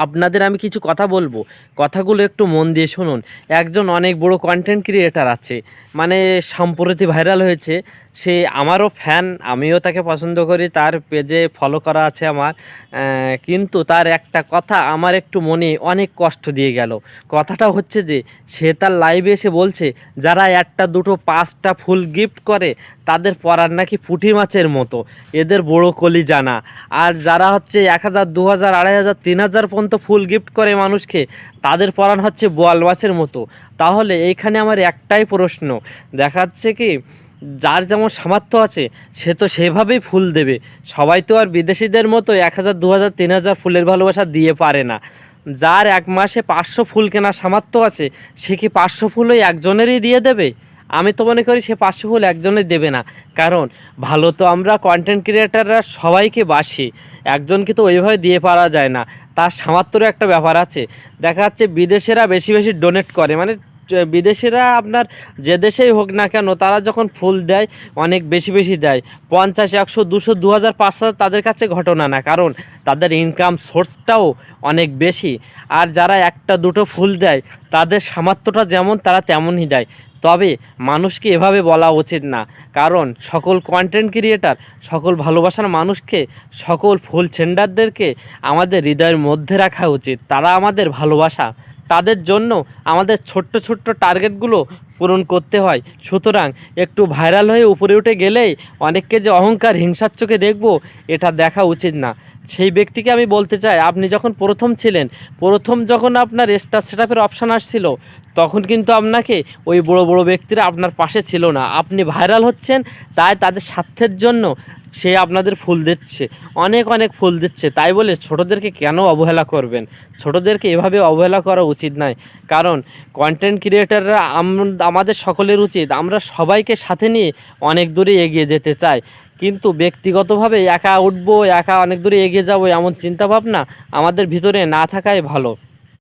আপনাদের আমি কিছু কথা বলবো, কথাগুলো একটু মন দিয়ে শুনুন। একজন অনেক বড় কন্টেন্ট ক্রিয়েটার আছে, মানে সম্প্রতি ভাইরাল হয়েছে। সে আমারও ফ্যান, আমিও তাকে পছন্দ করি, তার পেজে ফলো করা আছে আমার। কিন্তু তার একটা কথা আমার একটু মনে অনেক কষ্ট দিয়ে গেল। কথাটা হচ্ছে যে সে তার লাইভে এসে বলছে যারা একটা দুটো পাঁচটা ফুল গিফট করে তাদের পরার নাকি পুঁটি মাছের মতো, এদের বড় কলি জানা। আর যারা হচ্ছে 1000 2000 2500 3000 পর্যন্ত ফুল গিফট করে মানুষকে, তাদের পরাণ হচ্ছে বোয়াল মাছের মতো। তাহলে এইখানে আমার একটাই প্রশ্ন, দেখাচ্ছে কি যার যেমন সামর্থ্য আছে সে তো সেভাবেই ফুল দেবে। সবাই তো আর বিদেশিদের মতো 1000 2000 3000 ফুলের ভালোবাসা দিয়ে পারে না। যার এক মাসে 500 ফুল কেনার সামর্থ্য আছে সে কি 500 ফুল ওই একজনেরই দিয়ে দেবে? আমি তো মনে করি সে 500 ফুল একজনের দেবে না। কারণ ভালো তো আমরা কন্টেন্ট ক্রিয়েটাররা সবাইকে বাসি, একজনকে তো ওইভাবে দিয়ে পারা যায় না, তার সামর্থ্যের একটা ব্যাপার আছে। দেখা যাচ্ছে বিদেশেরা বেশি বেশি ডোনেট করে, মানে বিদেশিরা আপনার যে দেশেই হোক না কেন তারা যখন ফুল দেয় অনেক বেশি বেশি দেয়, 50 100 200 2000 5000 তাদের কাছে ঘটনা না, কারণ তাদের ইনকাম সোর্সটাও অনেক বেশি। আর যারা একটা দুটো ফুল দেয় তাদের সামর্থ্যটা যেমন তারা তেমনই দেয়। তবে মানুষকে এভাবে বলা উচিত না, কারণ সকল কন্টেন্ট ক্রিয়েটার, সকল ভালোবাসার মানুষকে, সকল ফুল সেন্ডারদেরকে আমাদের হৃদয়ের মধ্যে রাখা উচিত। তারা আমাদের ভালোবাসা, তাদের জন্য আমাদের ছোট্ট ছোট্ট টার্গেটগুলো পূরণ করতে হয়। সুতরাং একটু ভাইরাল হয়ে উপরে উঠে গেলেই অনেককে যে অহংকার হিংসার চোখে দেখব, এটা দেখা উচিত না। সেই ব্যক্তিকে আমি বলতে চাই, আপনি যখন প্রথম ছিলেন, প্রথম যখন আপনার স্টার সেটআপের অপশান আসছিল, তখন কিন্তু আপনাকে ওই বড় বড় ব্যক্তিরা আপনার পাশে ছিল না। আপনি ভাইরাল হচ্ছেন তাই তাদের স্বার্থের জন্য সে আপনাদের ফুল দিচ্ছে, অনেক অনেক ফুল দিচ্ছে, তাই বলে ছোটোদেরকে কেন অবহেলা করবেন? ছোটোদেরকে এভাবে অবহেলা করা উচিত নয়। কারণ কন্টেন্ট ক্রিয়েটাররা আমাদের সকলের উচিত আমরা সবাইকে সাথে নিয়ে অনেক দূরে এগিয়ে যেতে চাই। কিন্তু ব্যক্তিগতভাবে একা উঠবো, একা অনেক দূরে এগিয়ে যাবো এমন চিন্তাভাবনা আমাদের ভিতরে না থাকাই ভালো।